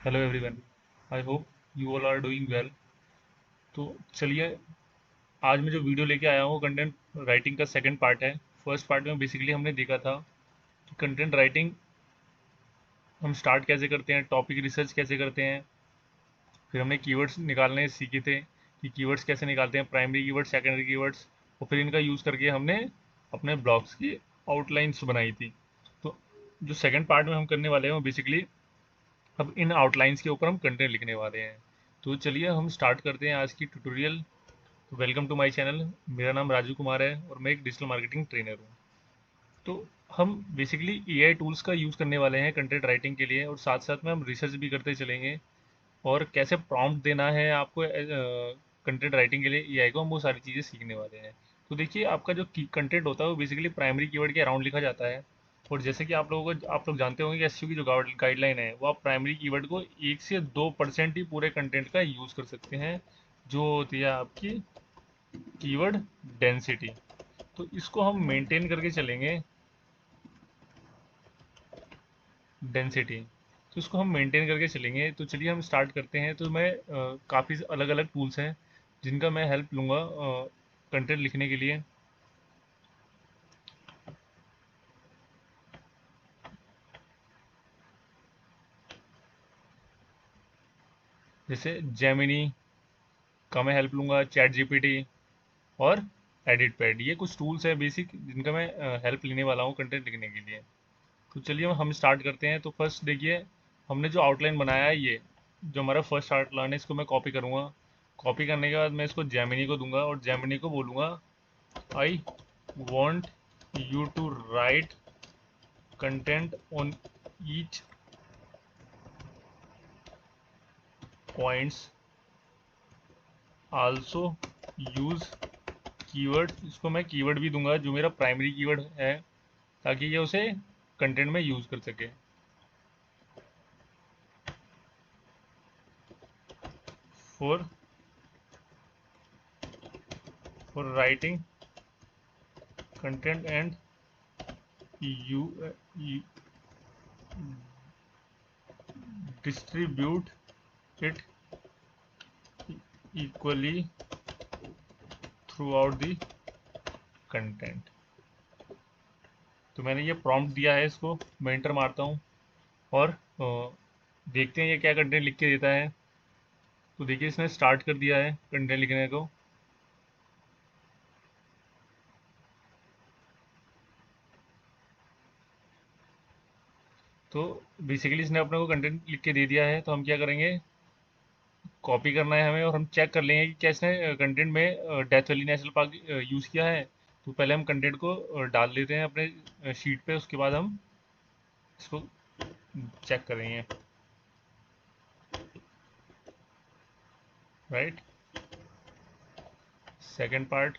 Hello everyone. I hope you all are doing well. तो चलिए, आज मैं जो वीडियो लेके आया हूँ कंटेंट राइटिंग का सेकंड पार्ट है। फर्स्ट पार्ट में बेसिकली हमने देखा था कि कंटेंट राइटिंग हम स्टार्ट कैसे करते हैं, टॉपिक रिसर्च कैसे करते हैं। फिर हमने कीवर्ड्स निकालने सीखे थे कि कीवर्ड्स कैसे निकालते हैं, प्राइमरी कीवर्ड्स, सेकेंडरी कीवर्ड्स। और फिर इनका यूज़ करके हमने अपने ब्लॉग्स की आउटलाइंस बनाई थी। तो जो सेकंड पार्ट में हम करने वाले हैं वो बेसिकली अब इन आउटलाइंस के ऊपर हम कंटेंट लिखने वाले हैं। तो चलिए हम स्टार्ट करते हैं आज की tutorial. Welcome to my channel. मेरा नाम राजू कुमार है और मैं एक डिजिटल मार्केटिंग ट्रेनर हूँ। तो हम बेसिकली एआई टूल्स का यूज़ करने वाले हैं कंटेंट राइटिंग के लिए, और साथ साथ में हम रिसर्च भी करते चलेंगे। और कैसे प्रॉम्प्ट देना है आपको कंटेंट राइटिंग के लिए एआई को, हम वो सारी चीज़ें सीखने वाले हैं। तो देखिए, आपका जो कंटेंट होता है वो बेसिकली प्राइमरी कीवर्ड के अराउंड लिखा जाता है। और जैसे कि आप लोग जानते होंगे कि एसईओ की जो गाइडलाइन है वो आप प्राइमरी कीवर्ड को 1 से 2% ही पूरे कंटेंट का यूज़ कर सकते हैं, जो होती है आपकी कीवर्ड डेंसिटी। तो इसको हम मेंटेन करके चलेंगे, डेंसिटी। तो इसको हम मेंटेन करके चलेंगे। तो चलिए हम स्टार्ट करते हैं। तो मैं काफ़ी अलग अलग टूल्स हैं जिनका मैं हेल्प लूँगा कंटेंट लिखने के लिए। जैसे जेमिनी का मैं हेल्प लूँगा, चैट जीपीटी और एडिट पैड। ये कुछ टूल्स हैं बेसिक जिनका मैं हेल्प लेने वाला हूँ कंटेंट लिखने के लिए। तो चलिए हम स्टार्ट करते हैं। तो फर्स्ट देखिए, हमने जो आउटलाइन बनाया है, ये जो हमारा फर्स्ट आउटलाइन है, इसको मैं कॉपी करूँगा। कॉपी करने के बाद मैं इसको जेमिनी को दूंगा और जेमिनी को बोलूँगा, I want you to write content on each points, also use keyword. इसको मैं कीवर्ड भी दूंगा जो मेरा प्राइमरी कीवर्ड है, ताकि ये उसे कंटेंट में यूज़ कर सके। For for writing content and you distribute it equally through out the content. तो मैंने ये प्रॉम्प्ट दिया है, इसको मैं इंटर मारता हूँ और देखते हैं ये क्या कंटेंट लिख के देता है। तो देखिए, इसने स्टार्ट कर दिया है कंटेंट लिखने को। तो बेसिकली इसने अपने को कंटेंट लिख के दे दिया है। तो हम क्या करेंगे, कॉपी करना है हमें और हम चेक कर लेंगे कि क्या इसने कंटेंट में death valley national park use किया है। तो पहले हम कंटेंट को डाल देते हैं अपने शीट पे, उसके बाद हम इसको चेक करेंगे। Right, second part.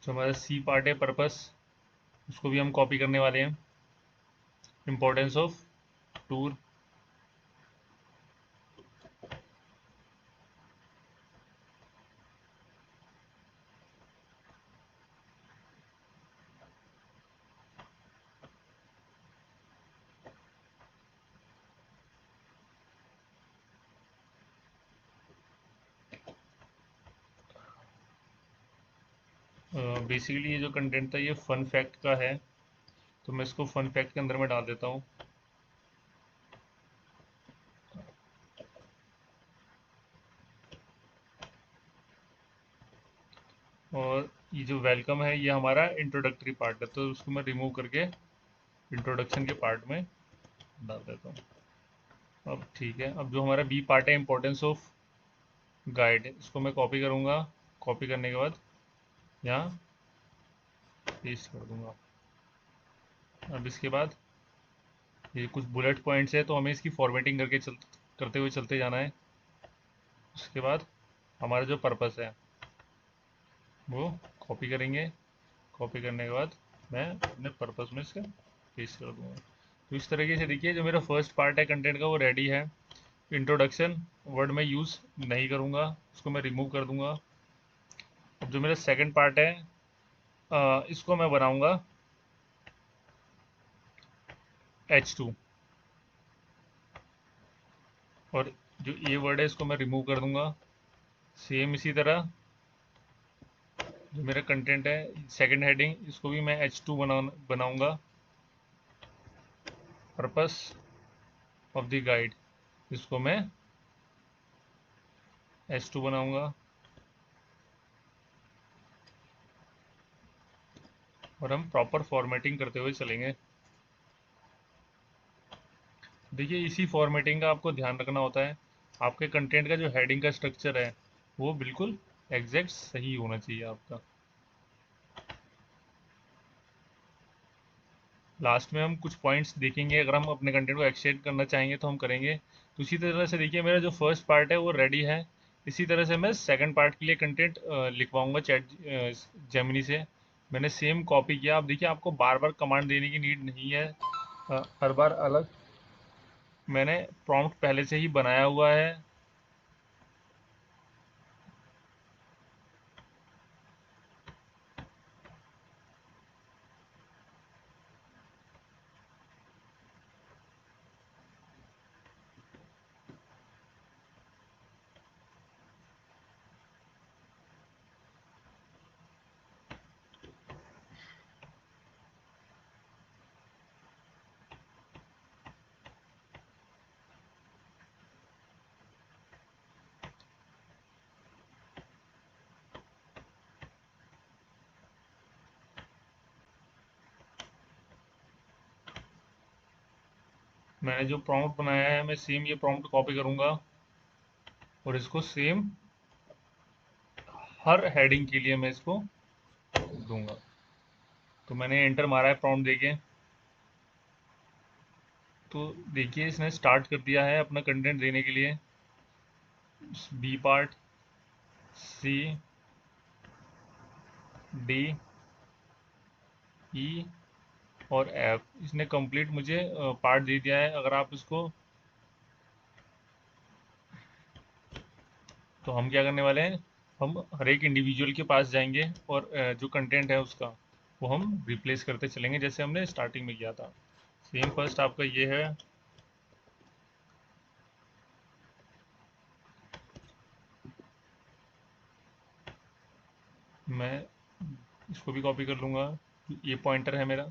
जो हमारा सी पार्ट है, पर्पस, उसको भी हम कॉपी करने वाले हैं। Importance of tour. बेसिकली ये जो कंटेंट था ये फन फैक्ट का है, तो मैं इसको फन फैक्ट के अंदर में डाल देता हूँ। और ये जो वेलकम है ये हमारा इंट्रोडक्टरी पार्ट है, तो उसको मैं रिमूव करके इंट्रोडक्शन के पार्ट में डाल देता हूँ। अब ठीक है। अब जो हमारा बी पार्ट है, इंपॉर्टेंस ऑफ गाइड, इसको मैं कॉपी करूँगा। कॉपी करने के बाद यहाँ पेस्ट कर दूंगा। अब इसके बाद ये कुछ बुलेट पॉइंट्स है, तो हमें इसकी फॉर्मेटिंग करके करते हुए चलते जाना है। उसके बाद हमारा जो पर्पस है, वो कॉपी करेंगे। कॉपी करने के बाद मैं अपने पर्पस में इसे पेस्ट कर दूंगा। तो इस तरीके से देखिए जो मेरा फर्स्ट पार्ट है कंटेंट का वो रेडी है। इंट्रोडक्शन वर्ड में यूज़ नहीं करूँगा, उसको मैं रिमूव कर दूंगा। अब जो मेरा सेकंड पार्ट है इसको मैं बनाऊंगा H2, और जो ये वर्ड है इसको मैं रिमूव कर दूंगा। सेम इसी तरह जो मेरा कंटेंट है सेकंड हेडिंग इसको भी मैं H2 बनाऊंगा। पर्पस ऑफ द गाइड इसको मैं H2 बनाऊंगा। और हम प्रॉपर फॉर्मेटिंग करते हुए चलेंगे। देखिए इसी फॉर्मेटिंग का आपको ध्यान रखना होता है। आपके कंटेंट का जो हेडिंग का स्ट्रक्चर है वो बिल्कुल एग्जैक्ट सही होना चाहिए आपका। लास्ट में हम कुछ पॉइंट्स देखेंगे, अगर हम अपने कंटेंट को एक्सटेंड करना चाहेंगे तो हम करेंगे। तो इसी तरह से देखिए मेरा जो फर्स्ट पार्ट है वो रेडी है। इसी तरह से मैं सेकंड पार्ट के लिए कंटेंट लिखवाऊंगा चैट जेमिनी से। मैंने सेम कॉपी किया। आप देखिए आपको बार बार कमांड देने की नीड नहीं है, हर बार अलग। मैंने प्रॉम्प्ट पहले से ही बनाया हुआ है। मैंने जो प्रॉम्प्ट बनाया है मैं सेम ये प्रॉम्प्ट कॉपी करूंगा और इसको सेम हर हेडिंग के लिए मैं इसको दूंगा। तो मैंने एंटर मारा है प्रॉम्प्ट देके। तो देखिए इसने स्टार्ट कर दिया है अपना कंटेंट देने के लिए। बी पार्ट, सी, डी, ई और एफ, इसने कंप्लीट मुझे पार्ट दे दिया है। अगर आप इसको, तो हम क्या करने वाले हैं, हम हर एक इंडिविजुअल के पास जाएंगे और जो कंटेंट है उसका वो हम रिप्लेस करते चलेंगे जैसे हमने स्टार्टिंग में किया था। सेम फर्स्ट आपका ये है। मैं इसको भी कॉपी कर लूँगा, ये पॉइंटर है मेरा।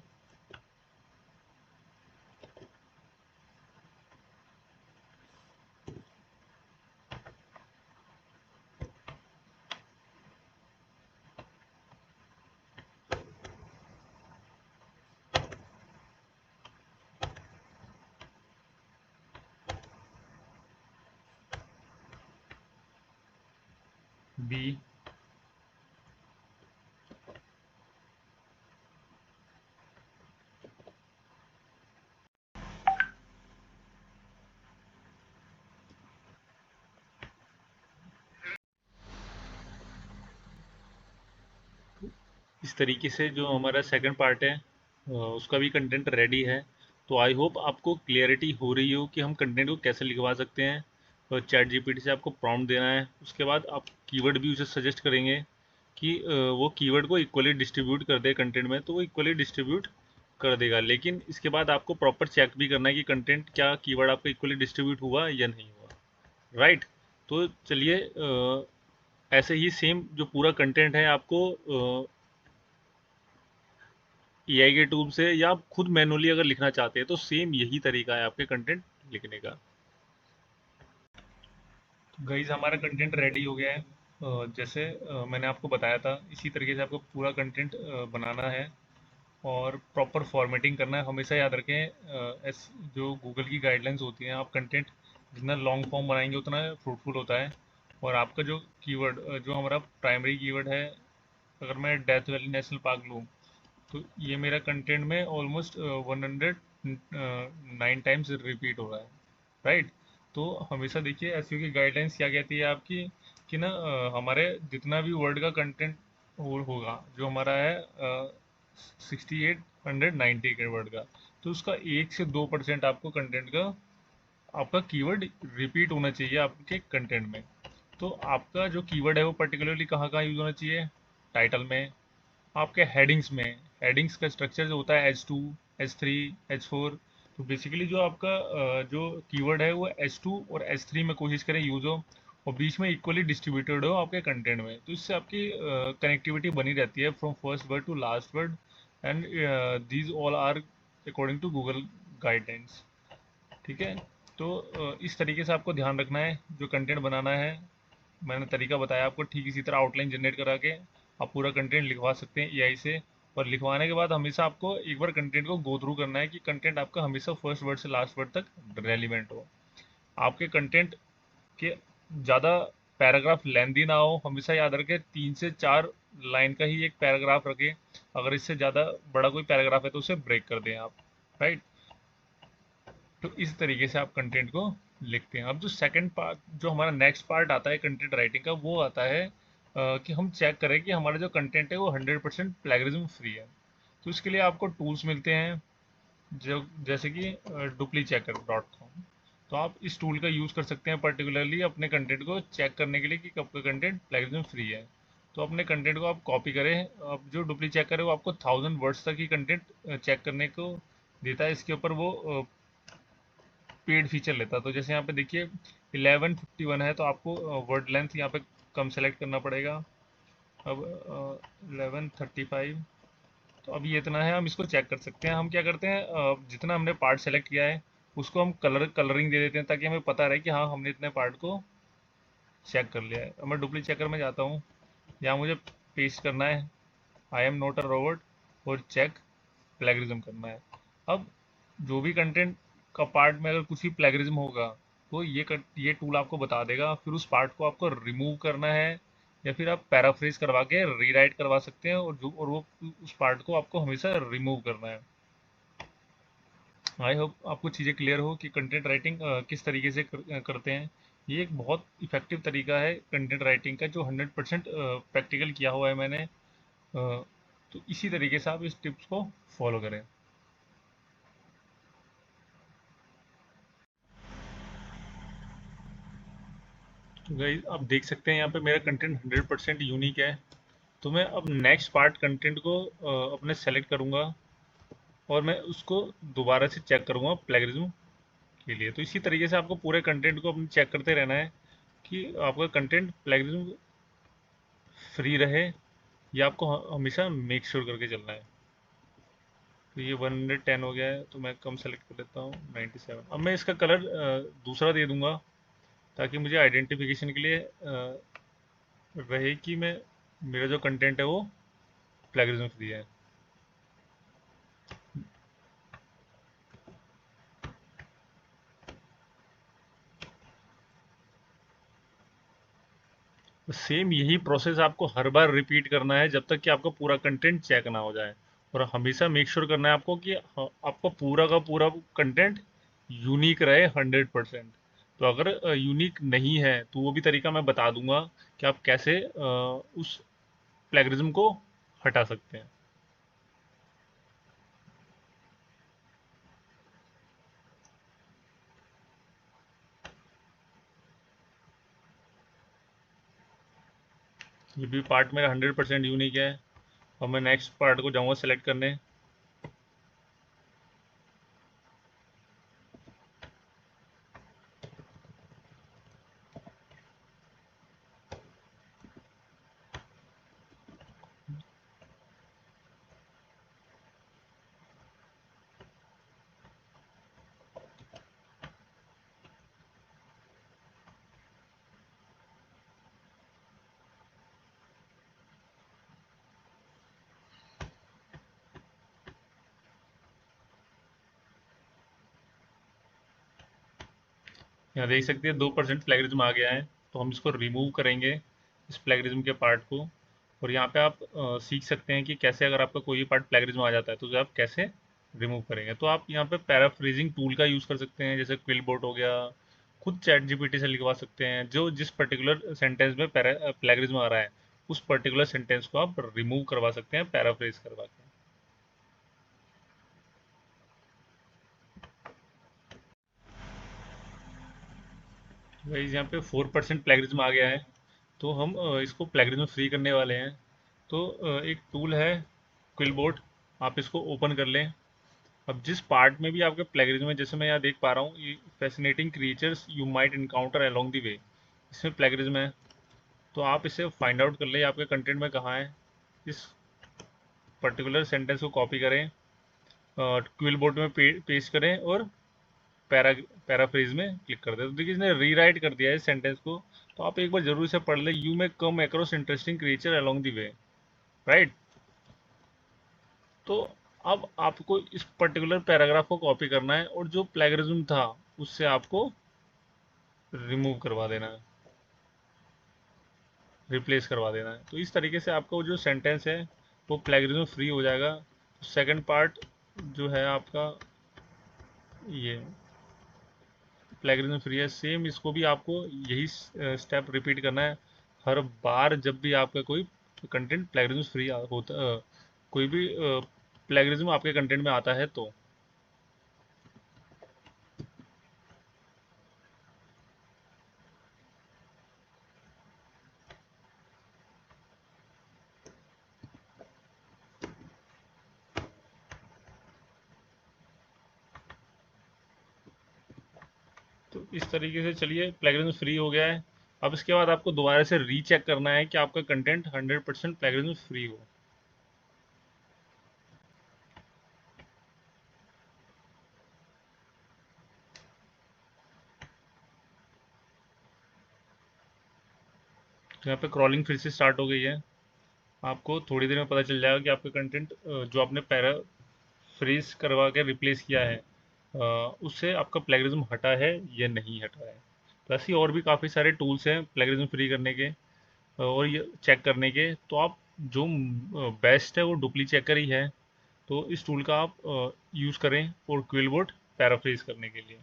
बी, इस तरीके से जो हमारा सेकंड पार्ट है उसका भी कंटेंट रेडी है। तो आई होप आपको क्लियरिटी हो रही हो कि हम कंटेंट को कैसे लिखवा सकते हैं। तो चैट जीपीटी से आपको प्रॉम्प्ट देना है, उसके बाद आप कीवर्ड भी उसे सजेस्ट करेंगे कि वो कीवर्ड को इक्वली डिस्ट्रीब्यूट कर दे कंटेंट में, तो वो इक्वली डिस्ट्रीब्यूट कर देगा। लेकिन इसके बाद आपको प्रॉपर चेक भी करना है कि कंटेंट क्या कीवर्ड आपका इक्वली डिस्ट्रीब्यूट हुआ या नहीं हुआ। राइट। तो चलिए ऐसे ही सेम जो पूरा कंटेंट है आपको एआई के टूल से या आप खुद मैनुअली अगर लिखना चाहते हैं तो सेम यही तरीका है आपके कंटेंट लिखने का। तो गाइज हमारा कंटेंट रेडी हो गया है। जैसे मैंने आपको बताया था इसी तरीके से आपको पूरा कंटेंट बनाना है और प्रॉपर फॉर्मेटिंग करना है। हमेशा याद रखें जो गूगल की गाइडलाइंस होती हैं, आप कंटेंट जितना लॉन्ग फॉर्म बनाएंगे उतना फ्रूटफुल होता है। और आपका जो कीवर्ड जो हमारा प्राइमरी कीवर्ड है, अगर मैं डेथ वैली नेशनल पार्क लूँ तो ये मेरा कंटेंट में ऑलमोस्ट 109 टाइम्स रिपीट हो रहा है। राइट। तो हमेशा देखिए एसईओ की गाइडलाइंस क्या कहती है आपकी, कि ना हमारे जितना भी वर्ड का कंटेंट और होगा जो हमारा है 6890 के वर्ड का। तो उसका 1 से 2% आपको कंटेंट का आपका कीवर्ड रिपीट होना चाहिए आपके कंटेंट में। तो आपका जो कीवर्ड है वो पर्टिकुलरली कहाँ कहाँ यूज होना चाहिए? टाइटल में, आपके हेडिंग्स में। हेडिंग्स का स्ट्रक्चर जो होता है H2, H3, H4। तो बेसिकली जो आपका जो कीवर्ड है वो H2 और H3 में कोशिश करें यूज हो, और बीच में इक्वली डिस्ट्रीब्यूटेड हो आपके कंटेंट में। तो इससे आपकी कनेक्टिविटी बनी रहती है from first word to last word, and these all are according to Google guidelines. ठीक है। तो इस तरीके से आपको ध्यान रखना है जो कंटेंट बनाना है। मैंने तरीका बताया आपको, ठीक इसी तरह आउटलाइन जनरेट करा के आप पूरा कंटेंट लिखवा सकते हैं एआई से। और लिखवाने के बाद हमेशा आपको एक बार कंटेंट को गो थ्रू करना है कि कंटेंट आपका हमेशा फर्स्ट वर्ड से लास्ट वर्ड तक रेलिवेंट हो। आपके कंटेंट के ज़्यादा पैराग्राफ लेंदी ना हो। हमेशा याद रखें 3 से 4 लाइन का ही एक पैराग्राफ रखें। अगर इससे ज़्यादा बड़ा कोई पैराग्राफ है तो उसे ब्रेक कर दें आप। राइट। तो इस तरीके से आप कंटेंट को लिखते हैं। अब जो सेकंड पार्ट, जो हमारा नेक्स्ट पार्ट आता है कंटेंट राइटिंग का, वो आता है कि हम चेक करें कि हमारा जो कंटेंट है वो 100% प्लेगरिज्म फ्री है। तो इसके लिए आपको टूल्स मिलते हैं जो जैसे कि duplicchecker.com। तो आप इस टूल का यूज़ कर सकते हैं पर्टिकुलरली अपने कंटेंट को चेक करने के लिए कि आपका कंटेंट प्लेगरिज्म फ्री है। तो अपने कंटेंट को आप कॉपी करें। अब जो डुप्लीचेकर है वो आपको 1000 वर्ड्स तक ही कंटेंट चेक करने को देता है। इसके ऊपर वो पेड फीचर लेता है। तो जैसे यहाँ पे देखिए 1151 है, तो आपको वर्ड लेंथ यहाँ पे कम सेलेक्ट करना पड़ेगा। अब 1135, तो अब ये इतना है, हम इसको चेक कर सकते हैं। हम क्या करते हैं, जितना हमने पार्ट सेलेक्ट किया है उसको हम कलरिंग दे देते हैं ताकि हमें पता रहे कि हाँ हमने इतने पार्ट को चेक कर लिया है। अब मैं डुप्ली चेकर में जाता हूँ, यहाँ मुझे पेस्ट करना है I am not a robot और चेक प्लेगरिज्म करना है। अब जो भी कंटेंट का पार्ट में अगर कुछ भी प्लेगरिज्म होगा तो ये टूल आपको बता देगा। फिर उस पार्ट को आपको रिमूव करना है या फिर आप पैराफ्रेज करवा के रीराइट करवा सकते हैं, और वो उस पार्ट को आपको हमेशा रिमूव करना है। आई होप आपको चीज़ें क्लियर हो कि कंटेंट राइटिंग किस तरीके से करते हैं। ये एक बहुत इफेक्टिव तरीका है कंटेंट राइटिंग का जो 100% प्रैक्टिकल किया हुआ है मैंने। तो इसी तरीके से आप इस टिप्स को फॉलो करें। तो गाइस आप देख सकते हैं यहाँ पे मेरा कंटेंट 100% यूनिक है। तो मैं अब नेक्स्ट पार्ट कंटेंट को अपने सेलेक्ट करूँगा और मैं उसको दोबारा से चेक करूँगा प्लेगरिज्म के लिए। तो इसी तरीके से आपको पूरे कंटेंट को अपने चेक करते रहना है कि आपका कंटेंट प्लेगरिज्म फ्री रहे, या आपको हमेशा मेक श्योर करके चलना है। तो ये 110 हो गया है, तो मैं कम सेलेक्ट कर लेता हूँ 97। अब मैं इसका कलर दूसरा दे दूंगा ताकि मुझे आइडेंटिफिकेशन के लिए रहे कि मैं मेरा जो कंटेंट है वो प्लेगरिज्म फ्री है। तो सेम यही प्रोसेस आपको हर बार रिपीट करना है जब तक कि आपका पूरा कंटेंट चेक ना हो जाए। और हमेशा मेक श्योर करना है आपको कि आपका पूरा का पूरा कंटेंट यूनिक रहे 100%। तो अगर यूनिक नहीं है तो वो भी तरीका मैं बता दूंगा कि आप कैसे उस प्लेगरिज्म को हटा सकते हैं। ये भी पार्ट मेरा 100% यूनिक है। और मैं नेक्स्ट पार्ट को जाऊँगा सेलेक्ट करने। यहाँ देख सकते हैं 2% प्लेगरिज्म आ गया है। तो हम इसको रिमूव करेंगे इस प्लेगरिज्म के पार्ट को। और यहाँ पे आप सीख सकते हैं कि कैसे अगर आपका कोई भी पार्ट प्लेगरिज्म आ जाता है तो उसे आप कैसे रिमूव करेंगे। तो आप यहाँ पे पैराफ्रेजिंग टूल का यूज़ कर सकते हैं, जैसे क्विलबोर्ड हो गया। खुद चैट जीपीटी से लिखवा सकते हैं जो जिस पर्टिकुलर सेंटेंस में प्लेगरिज्म आ रहा है उस पर्टिकुलर सेंटेंस को आप रिमूव करवा सकते हैं पैराफ्रेज करवा के। गाइस यहाँ पे 4% प्लेगरिज्म आ गया है, तो हम इसको प्लेगरिज्म फ्री करने वाले हैं। तो एक टूल है क्विलबोर्ड, आप इसको ओपन कर लें। अब जिस पार्ट में भी आपके प्लेगरिज्म है, जैसे मैं यहाँ देख पा रहा हूँ, ये fascinating creatures you might encounter along the way, इसमें प्लेगरिज्म है। तो आप इसे फाइंड आउट कर लें आपके कंटेंट में कहाँ है। इस पर्टिकुलर सेंटेंस को कॉपी करें, क्विलबोर्ड में पेस्ट करें और पैराफ्रेज में क्लिक कर दें। तो देखिए इसने रीराइट कर दिया है इस सेंटेंस को। तो आप एक बार जरूर इसे पढ़ लें। You may come across interesting creature along the way, right. तो अब आपको इस पर्टिकुलर पैराग्राफ को कॉपी करना है और जो प्लेगरिज्म था उससे आपको रिमूव करवा देना है, रिप्लेस करवा देना है। तो इस तरीके से आपका जो सेंटेंस है वो प्लेगरिज्म फ्री हो जाएगा। सेकंड पार्ट जो है आपका ये प्लेगरिज्म फ्री है, सेम इसको भी आपको यही स्टेप रिपीट करना है हर बार जब भी आपका कोई कंटेंट प्लेगरिज्म फ्री होता, कोई भी प्लेगरिज्म आपके कंटेंट में आता है। तो इस तरीके से चलिए प्लेगरिज्म फ्री हो गया है। अब इसके बाद आपको दोबारा से रीचेक करना है कि आपका कंटेंट 100% प्लेगरिज्म फ्री हो। तो यहाँ पे क्रॉलिंग फिर से स्टार्ट हो गई है। आपको थोड़ी देर में पता चल जाएगा कि आपका कंटेंट जो आपने पैरा फ्रीज करवा के रिप्लेस किया है उससे आपका प्लेगरिज्म हटा है या नहीं हटा है। तो ऐसी और भी काफ़ी सारे टूल्स हैं प्लेगरिज्म फ्री करने के और ये चेक करने के। तो आप जो बेस्ट है वो डुप्ली चेकर ही है। तो इस टूल का आप यूज़ करें और क्विलबोर्ड पैराफ्रेज करने के लिए।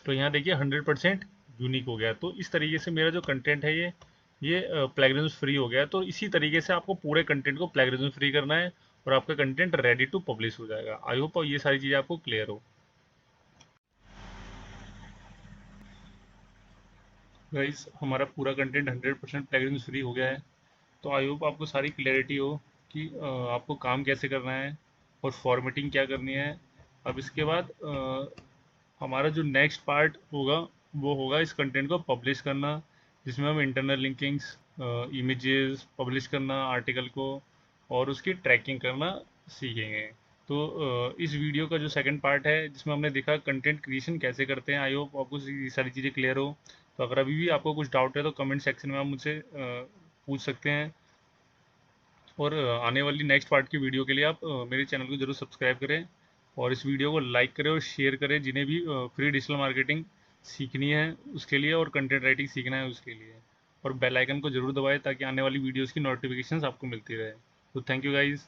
तो यहाँ देखिए 100% यूनिक हो गया। तो इस तरीके से मेरा जो कंटेंट है ये प्लेगरिज्म फ्री हो गया। तो इसी तरीके से आपको पूरे कंटेंट को प्लेगरिज्म फ्री करना है और आपका कंटेंट रेडी टू पब्लिश हो जाएगा। आई होप ये सारी चीज़ें आपको क्लियर हो। गाइस हमारा पूरा कंटेंट 100% प्लेगरिज्म फ्री हो गया है। तो आई होप आपको सारी क्लियरिटी हो कि आपको काम कैसे करना है और फॉर्मेटिंग क्या करनी है। अब इसके बाद हमारा जो नेक्स्ट पार्ट होगा वो होगा इस कंटेंट को पब्लिश करना, जिसमें हम इंटरनल लिंकिंग्स, इमेजेस पब्लिश करना आर्टिकल को और उसकी ट्रैकिंग करना सीखेंगे। तो इस वीडियो का जो सेकंड पार्ट है जिसमें हमने देखा कंटेंट क्रिएशन कैसे करते हैं, आई होप आपको ये सारी चीज़ें क्लियर हो। तो अगर अभी भी आपको कुछ डाउट है तो कमेंट सेक्शन में आप मुझसे पूछ सकते हैं। और आने वाली नेक्स्ट पार्ट की वीडियो के लिए आप मेरे चैनल को जरूर सब्सक्राइब करें और इस वीडियो को लाइक करें और शेयर करें जिन्हें भी फ्री डिजिटल मार्केटिंग सीखनी है उसके लिए और कंटेंट राइटिंग सीखना है उसके लिए। और बेल आइकन को जरूर दबाएं ताकि आने वाली वीडियोस की नोटिफिकेशंस आपको मिलती रहे। तो थैंक यू गाइज़।